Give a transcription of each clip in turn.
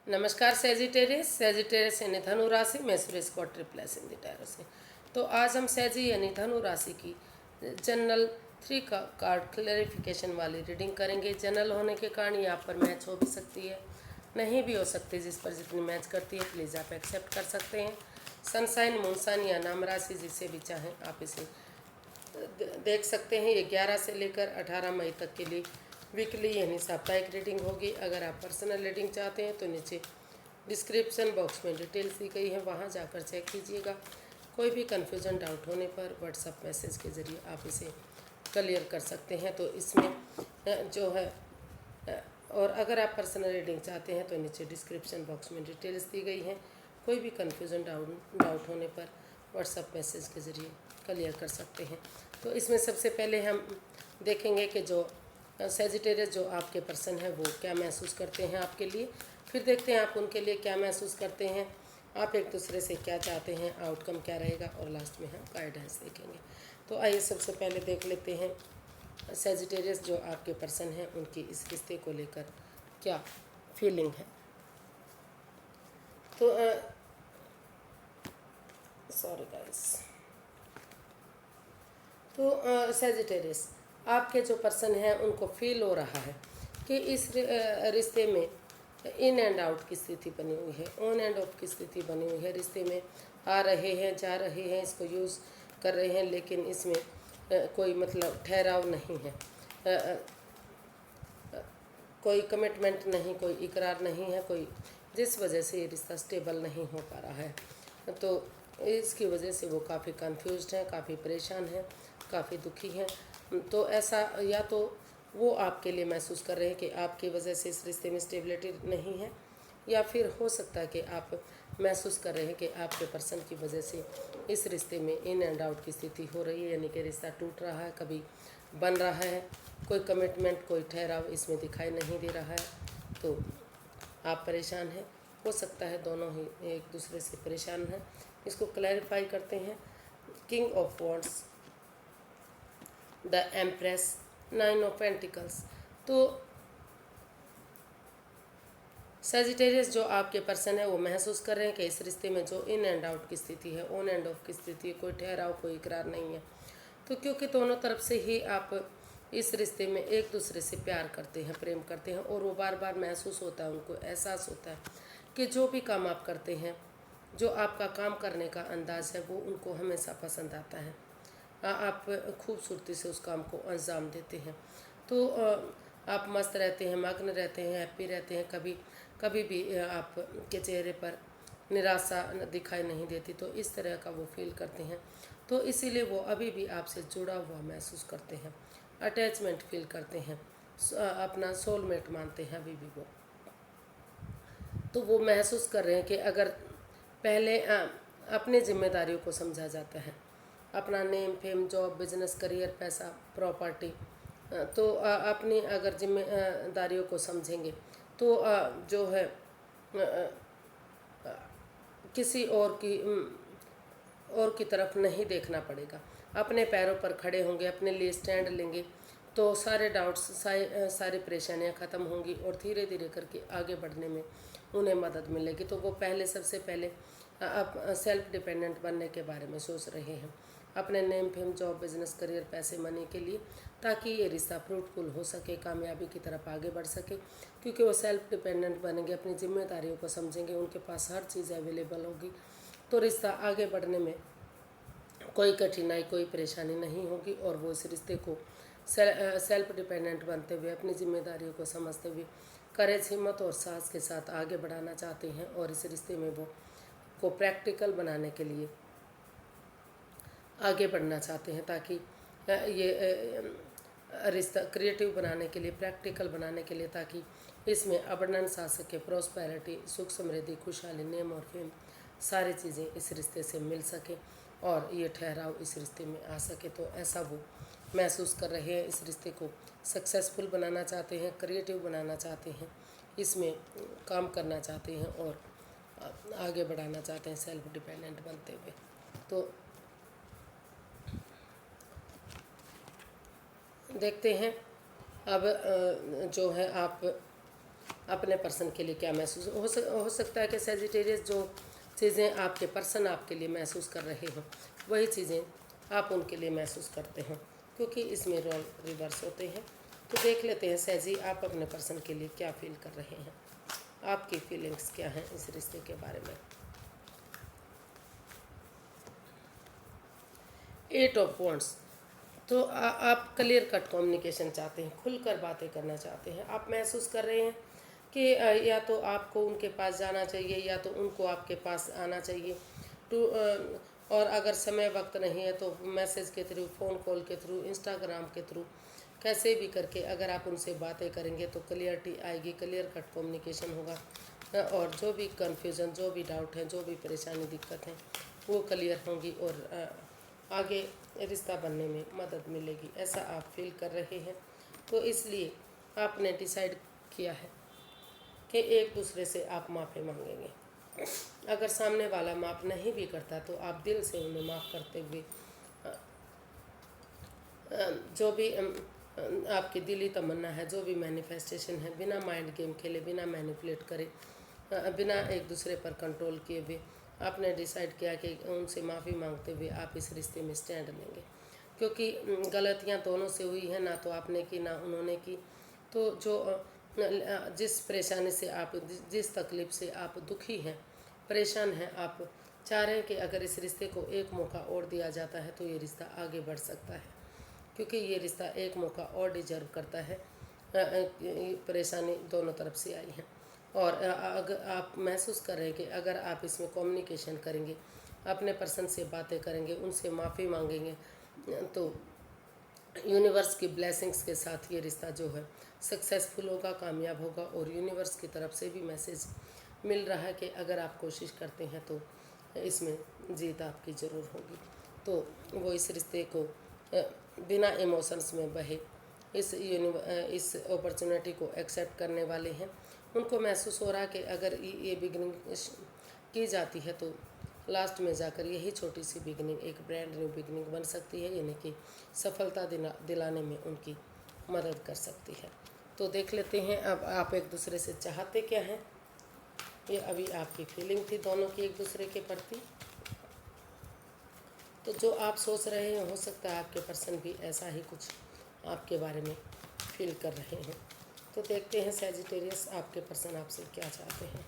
नमस्कार सेजिटेरियस यानी धनु राशि में सुरेश को ट्रिप्लस इन टैरो से। तो आज हम सेजी यानी धनु राशि की जनरल 3 का कार्ड क्लैरिफिकेशन वाली रीडिंग करेंगे। जनरल होने के कारण यहाँ पर मैच हो भी सकती है, नहीं भी हो सकती। जिस पर जितनी मैच करती है प्लीज़ आप एक्सेप्ट कर सकते हैं। सनसाइन, मूनसाइन या नाम राशि जिसे भी चाहें आप इसे देख सकते हैं। ये 11 से लेकर 18 मई तक के लिए वीकली यानी साप्ताहिक रीडिंग होगी। अगर आप पर्सनल रीडिंग चाहते हैं तो नीचे डिस्क्रिप्शन बॉक्स में डिटेल्स दी गई है, वहां जाकर चेक कीजिएगा। कोई भी कन्फ्यूजन डाउट होने पर व्हाट्सएप मैसेज के ज़रिए आप इसे क्लियर कर सकते हैं। तो इसमें जो है और अगर आप पर्सनल रीडिंग चाहते हैं तो नीचे डिस्क्रिप्शन बॉक्स में डिटेल्स दी गई हैं। कोई भी कन्फ्यूजन डाउट होने पर व्हाट्सएप मैसेज के ज़रिए क्लियर कर सकते हैं। तो इसमें सबसे पहले हम देखेंगे कि जो सेजिटेरियस जो आपके पर्सन है वो क्या महसूस करते हैं आपके लिए। फिर देखते हैं आप उनके लिए क्या महसूस करते हैं, आप एक दूसरे से क्या चाहते हैं, आउटकम क्या रहेगा, और लास्ट में हम गाइडेंस देखेंगे। तो आइए सबसे पहले देख लेते हैं सेजिटेरियस जो आपके पर्सन हैं उनकी इस रिश्ते को लेकर क्या फीलिंग है। तो सॉरी गाइस। तो सेजिटेरियस आपके जो पर्सन हैं उनको फील हो रहा है कि इस रिश्ते में इन एंड आउट की स्थिति बनी हुई है, ऑन एंड ऑफ की स्थिति बनी हुई है। रिश्ते में आ रहे हैं, जा रहे हैं, इसको यूज़ कर रहे हैं, लेकिन इसमें कोई मतलब ठहराव नहीं है, कोई कमिटमेंट नहीं, कोई इकरार नहीं है, कोई जिस वजह से ये रिश्ता स्टेबल नहीं हो पा रहा है। तो इसकी वजह से वो काफ़ी कंफ्यूज्ड हैं, काफ़ी परेशान हैं, काफ़ी दुखी हैं। तो ऐसा या तो वो आपके लिए महसूस कर रहे हैं कि आपकी वजह से इस रिश्ते में स्टेबिलिटी नहीं है, या फिर हो सकता है कि आप महसूस कर रहे हैं कि आपके पर्सन की वजह से इस रिश्ते में इन एंड आउट की स्थिति हो रही है, यानी कि रिश्ता टूट रहा है, कभी बन रहा है, कोई कमिटमेंट, कोई ठहराव इसमें दिखाई नहीं दे रहा है। तो आप परेशान हैं, हो सकता है दोनों ही एक दूसरे से परेशान हैं। इसको क्लैरिफाई करते हैं। King of wands, the empress, 9 of pentacles. तो सेजिटेरियस जो आपके पर्सन है वो महसूस कर रहे हैं कि इस रिश्ते में जो इन एंड आउट की स्थिति है, ऑन एंड ऑफ की स्थिति है, कोई ठहराव, कोई इकरार नहीं है। तो क्योंकि दोनों तरफ से ही आप इस रिश्ते में एक दूसरे से प्यार करते हैं, प्रेम करते हैं, और वो बार बार महसूस होता है, उनको एहसास होता है कि जो भी काम आप करते हैं, जो आपका काम करने का अंदाज़ है वो उनको हमेशा पसंद आता है। आप खूबसूरती से उस काम को अंजाम देते हैं। तो आप मस्त रहते हैं, मग्न रहते हैं, हैप्पी रहते हैं, कभी कभी भी आपके चेहरे पर निराशा दिखाई नहीं देती। तो इस तरह का वो फील करते हैं। तो इसीलिए वो अभी भी आपसे जुड़ा हुआ महसूस करते हैं, अटैचमेंट फील करते हैं, अपना सोलमेट मानते हैं अभी भी वो। तो वो महसूस कर रहे हैं कि अगर पहले अपने जिम्मेदारियों को समझा जाता है, अपना name, fame, job, business, career, पैसा, प्रॉपर्टी, तो अपनी अगर जिम्मेदारियों को समझेंगे तो जो है किसी और की तरफ नहीं देखना पड़ेगा। अपने पैरों पर खड़े होंगे, अपने लिए स्टैंड लेंगे, तो सारे डाउट्स, सारी परेशानियां ख़त्म होंगी और धीरे धीरे करके आगे बढ़ने में उन्हें मदद मिलेगी। तो वो पहले सबसे पहले अब सेल्फ डिपेंडेंट बनने के बारे में सोच रहे हैं, अपने name, fame, job, business, career, पैसे, मनी के लिए, ताकि ये रिश्ता फ्रूटफुल हो सके, कामयाबी की तरफ आगे बढ़ सके। क्योंकि वो सेल्फ डिपेंडेंट बनेंगे, अपनी जिम्मेदारियों को समझेंगे, उनके पास हर चीज़ अवेलेबल होगी, तो रिश्ता आगे बढ़ने में कोई कठिनाई, कोई परेशानी नहीं होगी। और वो इस रिश्ते को सेल्फ डिपेंडेंट बनते हुए, अपनी जिम्मेदारियों को समझते हुए करेज, हिम्मत और साहस के साथ आगे बढ़ाना चाहते हैं, और इस रिश्ते में वो को प्रैक्टिकल बनाने के लिए आगे बढ़ना चाहते हैं, ताकि ये रिश्ता क्रिएटिव बनाने के लिए, प्रैक्टिकल बनाने के लिए, ताकि इसमें अबंडेंस आ सके, प्रॉस्पेरिटी, सुख, समृद्धि, खुशहाली, नेम और फेम, सारी चीज़ें इस रिश्ते से मिल सके और ये ठहराव इस रिश्ते में आ सके। तो ऐसा वो महसूस कर रहे हैं। इस रिश्ते को सक्सेसफुल बनाना चाहते हैं, क्रिएटिव बनाना चाहते हैं, इसमें काम करना चाहते हैं और आगे बढ़ाना चाहते हैं सेल्फ डिपेंडेंट बनते हुए। तो देखते हैं अब जो है आप अपने पर्सन के लिए क्या महसूस हो सकता है कि सैजिटेरियस जो चीज़ें आपके पर्सन आपके लिए महसूस कर रहे हो वही चीज़ें आप उनके लिए महसूस करते हो, क्योंकि इसमें रोल रिवर्स होते हैं। तो देख लेते हैं सैजी आप अपने पर्सन के लिए क्या फील कर रहे हैं, आपकी फीलिंग्स क्या हैं इस रिश्ते के बारे में। 8 ऑफ वॉन्ड्स। तो आप क्लियर कट कम्युनिकेशन चाहते हैं, खुलकर बातें करना चाहते हैं। आप महसूस कर रहे हैं कि या तो आपको उनके पास जाना चाहिए या तो उनको आपके पास आना चाहिए। टू और अगर समय वक्त नहीं है तो मैसेज के थ्रू, फ़ोन कॉल के थ्रू, इंस्टाग्राम के थ्रू, कैसे भी करके अगर आप उनसे बातें करेंगे तो क्लियरिटी आएगी, क्लियर कट कम्युनिकेशन होगा और जो भी कन्फ्यूज़न, जो भी डाउट है, जो भी परेशानी दिक्कत है वो क्लियर होंगी और आगे रिश्ता बनने में मदद मिलेगी, ऐसा आप फील कर रहे हैं। तो इसलिए आपने डिसाइड किया है कि एक दूसरे से आप माफ़ी मांगेंगे। अगर सामने वाला माफ़ नहीं भी करता तो आप दिल से उन्हें माफ़ करते हुए जो भी आपकी दिली तमन्ना है, जो भी मैनिफेस्टेशन है, बिना माइंड गेम खेले, बिना मैनिपुलेट करे, बिना एक दूसरे पर कंट्रोल किए हुए आपने डिसाइड किया कि उनसे माफ़ी मांगते हुए आप इस रिश्ते में स्टैंड लेंगे, क्योंकि गलतियां दोनों से हुई हैं, ना तो आपने की ना उन्होंने की। तो जो जिस परेशानी से आप, जिस तकलीफ़ से आप दुखी हैं, परेशान हैं, आप चाह रहे हैं कि अगर इस रिश्ते को एक मौका और दिया जाता है तो ये रिश्ता आगे बढ़ सकता है, क्योंकि ये रिश्ता एक मौका और डिजर्व करता है। परेशानी दोनों तरफ से आई है और अगर आप महसूस कर रहे हैं कि अगर आप इसमें कम्युनिकेशन करेंगे, अपने पर्सन से बातें करेंगे, उनसे माफ़ी मांगेंगे, तो यूनिवर्स की ब्लेसिंग्स के साथ ये रिश्ता जो है सक्सेसफुल होगा, कामयाब होगा। और यूनिवर्स की तरफ से भी मैसेज मिल रहा है कि अगर आप कोशिश करते हैं तो इसमें जीत आपकी ज़रूर होगी। तो वो इस रिश्ते को बिना इमोशंस में बहे इस अपॉर्चुनिटी को एक्सेप्ट करने वाले हैं। उनको महसूस हो रहा है कि अगर ये बिगनिंग की जाती है तो लास्ट में जाकर यही छोटी सी बिगनिंग एक ब्रांड न्यू बिगनिंग बन सकती है, यानी कि सफलता दिलाने में उनकी मदद कर सकती है। तो देख लेते हैं अब आप एक दूसरे से चाहते क्या हैं। ये अभी आपकी फीलिंग थी दोनों की एक दूसरे के प्रति। तो जो आप सोच रहे हैं हो सकता है आपके पर्सन भी ऐसा ही कुछ आपके बारे में फील कर रहे हैं। तो देखते हैं सैजिटेरियस आपके पर्सन आपसे क्या चाहते हैं।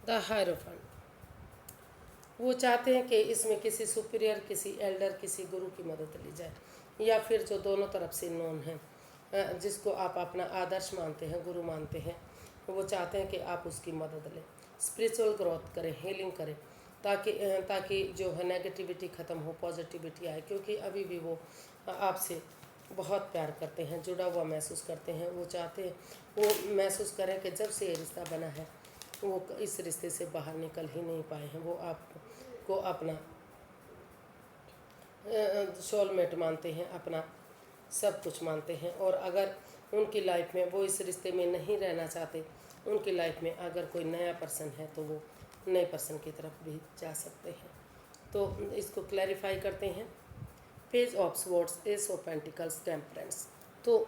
The hierophant. वो चाहते हैं कि इसमें किसी सुपीरियर, किसी एल्डर, किसी गुरु की मदद ली जाए, या फिर जो दोनों तरफ से नोन है, जिसको आप अपना आदर्श मानते हैं, गुरु मानते हैं, वो चाहते हैं कि आप उसकी मदद लें, स्पिरिचुअल ग्रोथ करें, हीलिंग करें, ताकि जो है नेगेटिविटी ख़त्म हो, पॉजिटिविटी आए। क्योंकि अभी भी वो आपसे बहुत प्यार करते हैं, जुड़ा हुआ महसूस करते हैं। वो चाहते हैं, वो महसूस करें कि जब से ये रिश्ता बना है वो इस रिश्ते से बाहर निकल ही नहीं पाए हैं। वो आपको अपना सोलमेट मानते हैं, अपना सब कुछ मानते हैं। और अगर उनकी लाइफ में वो इस रिश्ते में नहीं रहना चाहते, उनकी लाइफ में अगर कोई नया पर्सन है तो वो नए पर्सन की तरफ भी जा सकते हैं। तो इसको क्लैरिफाई करते हैं। Page of swords, S of pentacles, temperance. तो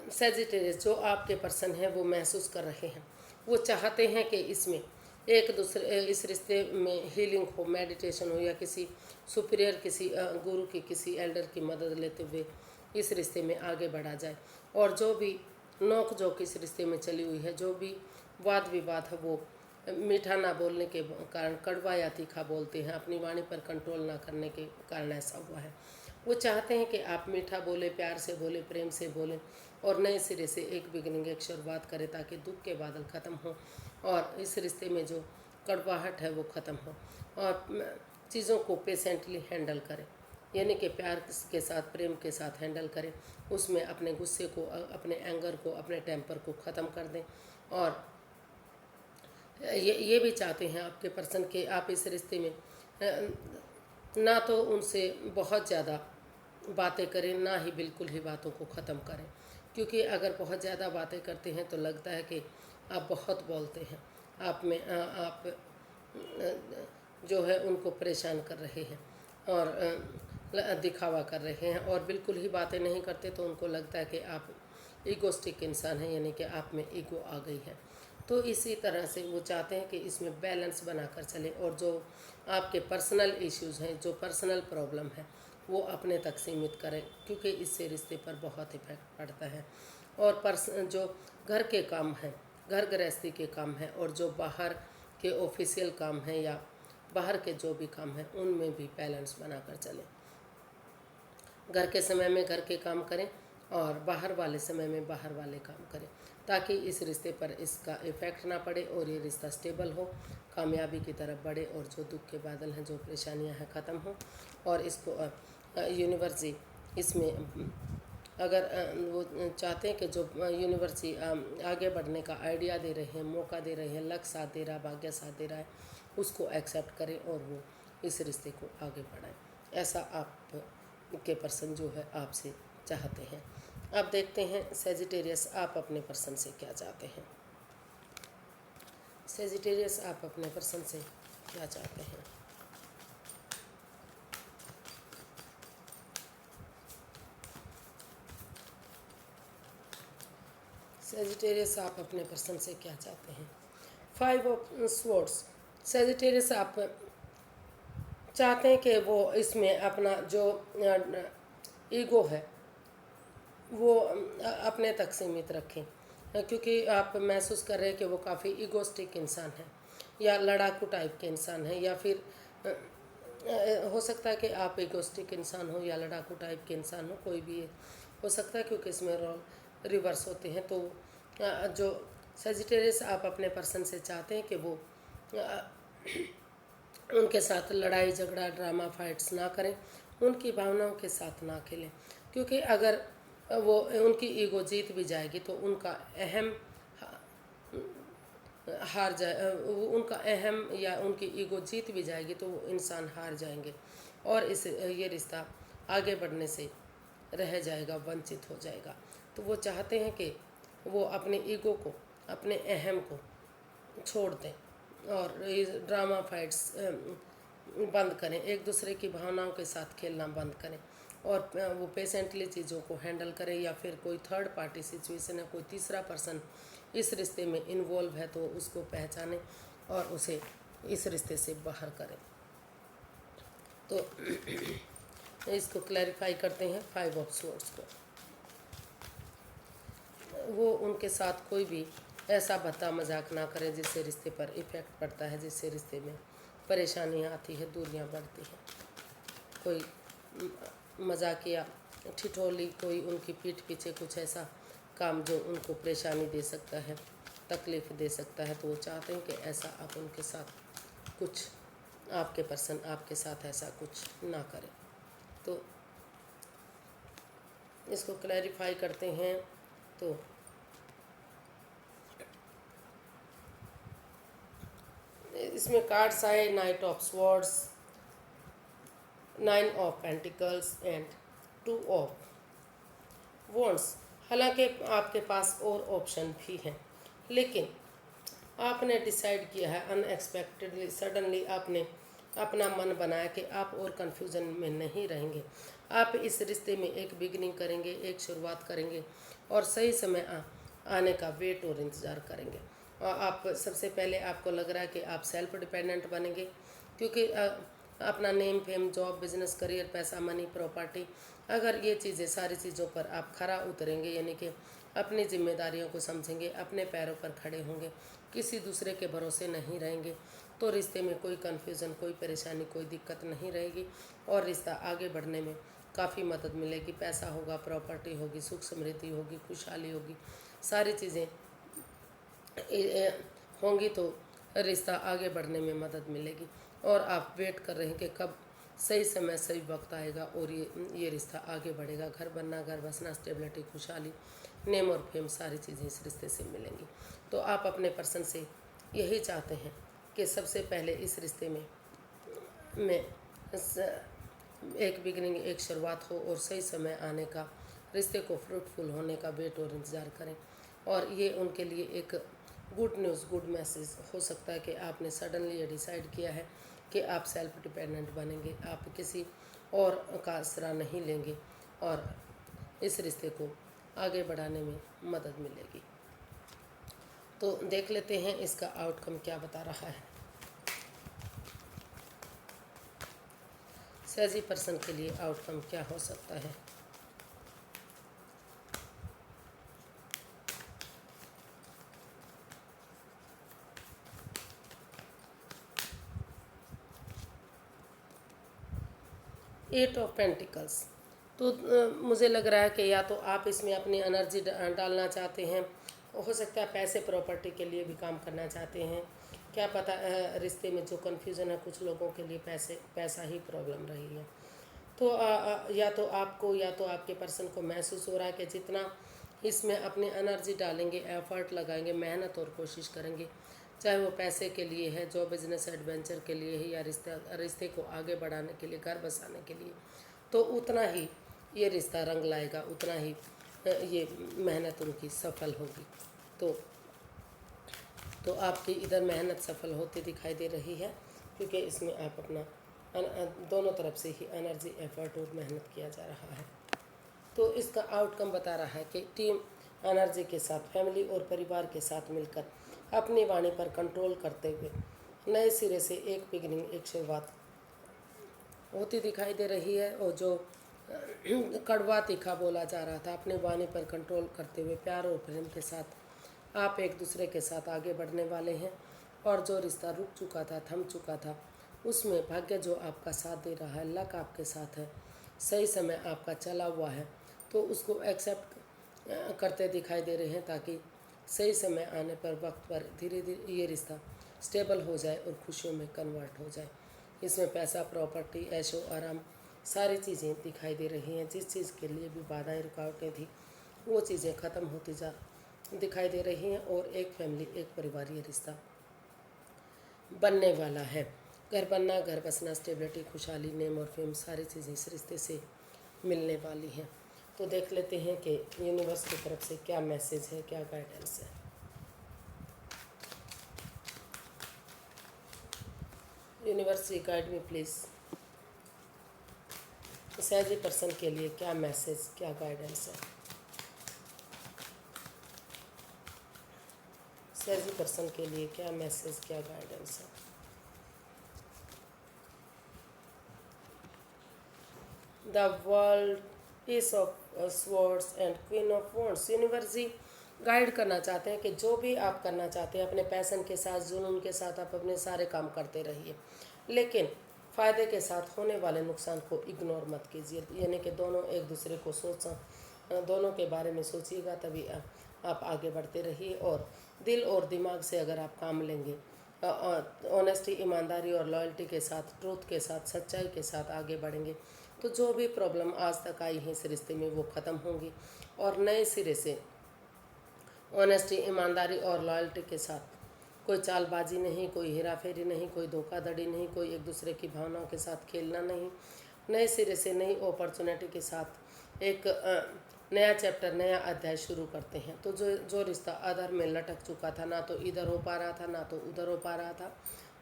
सैजिटेरियस जो आपके पर्सन है वो महसूस कर रहे हैं, वो चाहते हैं कि इसमें एक दूसरे इस रिश्ते में हीलिंग हो, मेडिटेशन हो, या किसी सुपीरियर, किसी गुरु की, किसी एल्डर की मदद लेते हुए इस रिश्ते में आगे बढ़ा जाए। और जो भी नोक झोंक इस रिश्ते में चली हुई है, जो भी वाद विवाद है, वो मीठा ना बोलने के कारण कड़वा या तीखा बोलते हैं, अपनी वाणी पर कंट्रोल ना करने के कारण ऐसा हुआ है। वो चाहते हैं कि आप मीठा बोले, प्यार से बोले, प्रेम से बोलें और नए सिरे से एक बिगनिंग, एक शुरुआत करें, ताकि दुख के बादल ख़त्म हो और इस रिश्ते में जो कड़वाहट है वो ख़त्म हो और चीज़ों को पेशेंटली हैंडल करें, यानी कि प्यार के साथ, प्रेम के साथ हैंडल करें। उसमें अपने गुस्से को, अपने एंगर को, अपने टेम्पर को ख़त्म कर दें। और ये भी चाहते हैं आपके पर्सन के आप इस रिश्ते में ना तो उनसे बहुत ज़्यादा बातें करें, ना ही बिल्कुल ही बातों को ख़त्म करें। क्योंकि अगर बहुत ज़्यादा बातें करते हैं तो लगता है कि आप बहुत बोलते हैं, आप जो है उनको परेशान कर रहे हैं। और दिखावा कर रहे हैं और बिल्कुल ही बातें नहीं करते, तो उनको लगता है कि आप ईगोस्टिक इंसान हैं, यानी कि आप में ईगो आ गई है। तो इसी तरह से वो चाहते हैं कि इसमें बैलेंस बनाकर चले और जो आपके पर्सनल इश्यूज़ हैं, जो पर्सनल प्रॉब्लम है, वो अपने तक सीमित करें, क्योंकि इससे रिश्ते पर बहुत इफेक्ट पड़ता है। और जो घर के काम हैं, घर गृहस्थी के काम हैं, और जो बाहर के ऑफिशियल काम हैं या बाहर के जो भी काम हैं, उनमें भी बैलेंस बनाकर चलें। घर के समय में घर के काम करें और बाहर वाले समय में बाहर वाले काम करें, ताकि इस रिश्ते पर इसका इफ़ेक्ट ना पड़े और ये रिश्ता स्टेबल हो, कामयाबी की तरफ बढ़े, और जो दुख के बादल हैं, जो परेशानियां हैं, ख़त्म हो। और इसको यूनिवर्स जी इसमें अगर वो चाहते हैं कि जो यूनिवर्स जी आगे बढ़ने का आइडिया दे रहे हैं, मौका दे रहे हैं, लक साथ दे रहा है, भाग्य साथ दे रहा है, उसको एक्सेप्ट करें और वो इस रिश्ते को आगे बढ़ाएं। ऐसा आप के पर्सन जो है आपसे चाहते हैं। अब देखते हैं सेजिटेरियस आप अपने पर्सन से क्या चाहते हैं। सेजिटेरियस आप अपने पर्सन से क्या चाहते हैं। सेजिटेरियस आप अपने पर्सन से क्या चाहते हैं। 5 ऑफ स्वॉर्ड्स। सेजिटेरियस आप चाहते हैं कि वो इसमें अपना जो ईगो है वो अपने तक सीमित रखें, क्योंकि आप महसूस कर रहे हैं कि वो काफ़ी ईगोस्टिक इंसान है, या लड़ाकू टाइप के इंसान है, या फिर हो सकता है कि आप ईगोस्टिक इंसान हो या लड़ाकू टाइप के इंसान हो, कोई भी हो सकता है, क्योंकि इसमें रोल रिवर्स होते हैं। तो जो सेजिटेरियस आप अपने पर्सन से चाहते हैं कि वो उनके साथ लड़ाई झगड़ा ड्रामा फाइट्स ना करें, उनकी भावनाओं के साथ ना खेलें, क्योंकि अगर वो उनकी ईगो जीत भी जाएगी तो उनका अहम हार जाए, उनका अहम या उनकी ईगो जीत भी जाएगी तो वो इंसान हार जाएंगे और ये रिश्ता आगे बढ़ने से रह जाएगा, वंचित हो जाएगा। तो वो चाहते हैं कि वो अपने ईगो को, अपने अहम को छोड़ दें और ये ड्रामा फाइट्स बंद करें, एक दूसरे की भावनाओं के साथ खेलना बंद करें, और वो पेशेंटली चीज़ों को हैंडल करें, या फिर कोई थर्ड पार्टी सिचुएशन है, कोई तीसरा पर्सन इस रिश्ते में इन्वॉल्व है तो उसको पहचानें और उसे इस रिश्ते से बाहर करें। तो इसको क्लैरिफाई करते हैं 5 ऑफ स्वॉर्ड्स को। वो उनके साथ कोई भी ऐसा भद्दा मजाक ना करें जिससे रिश्ते पर इफ़ेक्ट पड़ता है, जिससे रिश्ते में परेशानियाँ आती है, दूरियां बढ़ती हैं। कोई मजाकिया ठिठोली, कोई उनकी पीठ पीछे कुछ ऐसा काम जो उनको परेशानी दे सकता है, तकलीफ़ दे सकता है, तो वो चाहते हैं कि ऐसा आप उनके साथ कुछ, आपके पर्सन आपके साथ ऐसा कुछ ना करें। तो इसको क्लैरिफाई करते हैं। तो इसमें कार्ड्स आए night of swords, 9 of pentacles and 2 of wands. हालांकि आपके पास और ऑप्शन भी हैं, लेकिन आपने डिसाइड किया है अनएक्सपेक्टेडली, सडनली आपने अपना मन बनाया कि आप और कन्फ्यूज़न में नहीं रहेंगे। आप इस रिश्ते में एक बिगनिंग करेंगे, एक शुरुआत करेंगे और सही समय आने का वेट और इंतज़ार करेंगे। और आप सबसे पहले आपको लग रहा है कि आप सेल्फ डिपेंडेंट बनेंगे, क्योंकि अपना name fame job business career पैसा मनी प्रॉपर्टी, अगर ये चीज़ें सारी चीज़ों पर आप खरा उतरेंगे, यानी कि अपनी जिम्मेदारियों को समझेंगे, अपने पैरों पर खड़े होंगे, किसी दूसरे के भरोसे नहीं रहेंगे, तो रिश्ते में कोई कन्फ्यूज़न, कोई परेशानी, कोई दिक्कत नहीं रहेगी और रिश्ता आगे बढ़ने में काफ़ी मदद मिलेगी। पैसा होगा, प्रॉपर्टी होगी, सुख समृद्धि होगी, खुशहाली होगी, सारी चीज़ें होंगी तो रिश्ता आगे बढ़ने में मदद मिलेगी। और आप वेट कर रहे हैं कि कब सही समय सही वक्त आएगा और ये रिश्ता आगे बढ़ेगा। घर बनना, घर बसना, स्टेबिलिटी, खुशहाली, नेम और फेम, सारी चीज़ें इस रिश्ते से मिलेंगी। तो आप अपने पर्सन से यही चाहते हैं कि सबसे पहले इस रिश्ते में एक बिगनिंग, एक शुरुआत हो और सही समय आने का, रिश्ते को फ्रूटफुल होने का वेट और इंतज़ार करें। और ये उनके लिए एक गुड न्यूज़, गुड मैसेज हो सकता है कि आपने सडनली ये डिसाइड किया है कि आप सेल्फ डिपेंडेंट बनेंगे। आप किसी और का आसरा नहीं लेंगे और इस रिश्ते को आगे बढ़ाने में मदद मिलेगी। तो देख लेते हैं इसका आउटकम क्या बता रहा है। सैजी पर्सन के लिए आउटकम क्या हो सकता है। Eight of pentacles. तो मुझे लग रहा है कि या तो आप इसमें अपनी एनर्जी डालना चाहते हैं, हो सकता है पैसे प्रॉपर्टी के लिए भी काम करना चाहते हैं, क्या पता रिश्ते में जो कन्फ्यूज़न है कुछ लोगों के लिए पैसा ही प्रॉब्लम रही है। तो या तो आपको या तो आपके पर्सन को महसूस हो रहा है कि जितना इसमें अपनी एनर्जी डालेंगे, एफर्ट लगाएंगे, मेहनत और कोशिश करेंगे, चाहे वो पैसे के लिए है, जो बिजनेस एडवेंचर के लिए है, या रिश्ते को आगे बढ़ाने के लिए, घर बसाने के लिए, तो उतना ही ये रिश्ता रंग लाएगा, उतना ही ये मेहनत उनकी सफल होगी। तो आपकी इधर मेहनत सफल होती दिखाई दे रही है, क्योंकि इसमें आप अपना दोनों तरफ से ही एनर्जी, एफर्ट और मेहनत किया जा रहा है। तो इसका आउटकम बता रहा है कि टीम एनर्जी के साथ, फैमिली और परिवार के साथ मिलकर अपनी वाणी पर कंट्रोल करते हुए नए सिरे से एक बिगिनिंग, एक शुरुआत होती दिखाई दे रही है। और जो कड़वा तीखा बोला जा रहा था, अपनी वाणी पर कंट्रोल करते हुए प्यार और प्रेम के साथ आप एक दूसरे के साथ आगे बढ़ने वाले हैं। और जो रिश्ता रुक चुका था, थम चुका था, उसमें भाग्य जो आपका साथ दे रहा है, लक आपके साथ है, सही समय आपका चला हुआ है, तो उसको एक्सेप्ट करते दिखाई दे रहे हैं, ताकि सही समय आने पर, वक्त पर धीरे धीरे ये रिश्ता स्टेबल हो जाए और खुशियों में कन्वर्ट हो जाए। इसमें पैसा, प्रॉपर्टी, ऐशो आराम, सारी चीज़ें दिखाई दे रही हैं। जिस चीज़ के लिए भी बाधाएं, रुकावटें थी, वो चीज़ें ख़त्म होती दिखाई दे रही हैं। और एक फैमिली, एक परिवार ये रिश्ता बनने वाला है। घर बनना, घर बसना, स्टेबिलिटी, खुशहाली, नेम और फेम, सारी चीज़ें इस रिश्ते से मिलने वाली हैं। तो देख लेते हैं कि यूनिवर्स की तरफ से क्या मैसेज है, क्या गाइडेंस है। Universe guide me please. सैजी पर्सन के लिए क्या मैसेज, क्या गाइडेंस है। सैजी पर्सन के लिए क्या मैसेज, क्या गाइडेंस है। The world, piece of swords and queen of wands. Universe ji guide करना चाहते हैं कि जो भी आप करना चाहते हैं, अपने पैशन के साथ, जुनून के साथ आप अपने सारे काम करते रहिए, लेकिन फ़ायदे के साथ होने वाले नुकसान को इग्नोर मत कीजिए। यानी कि दोनों एक दूसरे को दोनों के बारे में सोचिएगा, तभी आप आगे बढ़ते रहिए। और दिल और दिमाग से अगर आप काम लेंगे, ऑनेस्टी, ईमानदारी और लॉयल्टी के साथ, ट्रूथ के साथ, सच्चाई के साथ आगे बढ़ेंगे, तो जो भी प्रॉब्लम आज तक आई है इस रिश्ते में, वो ख़त्म होंगी। और नए सिरे से ऑनेस्टी, ईमानदारी और लॉयल्टी के साथ, कोई चालबाजी नहीं, कोई हेराफेरी नहीं, कोई धोखाधड़ी नहीं, कोई एक दूसरे की भावनाओं के साथ खेलना नहीं, नए सिरे से नई अपॉर्चुनिटी के साथ एक नया चैप्टर, नया अध्याय शुरू करते हैं। तो जो रिश्ता अधर में लटक चुका था, ना तो इधर हो पा रहा था, ना तो उधर हो पा रहा था,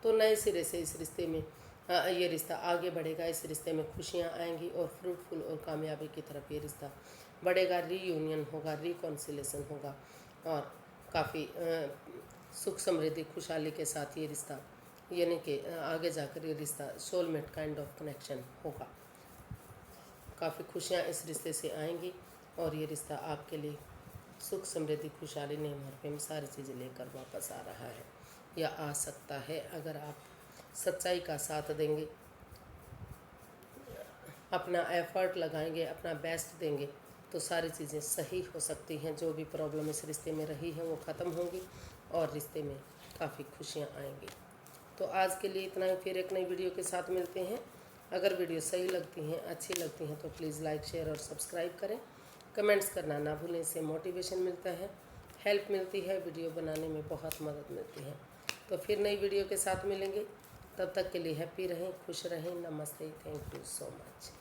तो नए सिरे से इस रिश्ते में ये रिश्ता आगे बढ़ेगा। इस रिश्ते में खुशियाँ आएंगी और फ्रूटफुल और कामयाबी की तरफ ये रिश्ता बढ़ेगा। रीयूनियन होगा, रिकॉन्सिलेशन होगा और काफ़ी सुख, समृद्धि, खुशहाली के साथ ये रिश्ता, यानी कि आगे जाकर ये रिश्ता सोलमेट काइंड ऑफ कनेक्शन होगा। काफ़ी खुशियाँ इस रिश्ते से आएंगी और ये रिश्ता आपके लिए सुख, समृद्धि, खुशहाली, नेम और प्रेम, सारी चीज़ें लेकर वापस आ रहा है या आ सकता है। अगर आप सच्चाई का साथ देंगे, अपना एफर्ट लगाएंगे, अपना बेस्ट देंगे, तो सारी चीज़ें सही हो सकती हैं। जो भी प्रॉब्लम इस रिश्ते में रही है वो ख़त्म होंगी और रिश्ते में काफ़ी खुशियाँ आएंगी। तो आज के लिए इतना ही, फिर एक नई वीडियो के साथ मिलते हैं। अगर वीडियो सही लगती हैं, अच्छी लगती हैं, तो प्लीज़ लाइक, शेयर और सब्सक्राइब करें। कमेंट्स करना ना भूलें, इससे मोटिवेशन मिलता है, हेल्प मिलती है, वीडियो बनाने में बहुत मदद मिलती है। तो फिर नई वीडियो के साथ मिलेंगे, तब तक के लिए हैप्पी रहें, खुश रहें। नमस्ते, थैंक यू सो मच।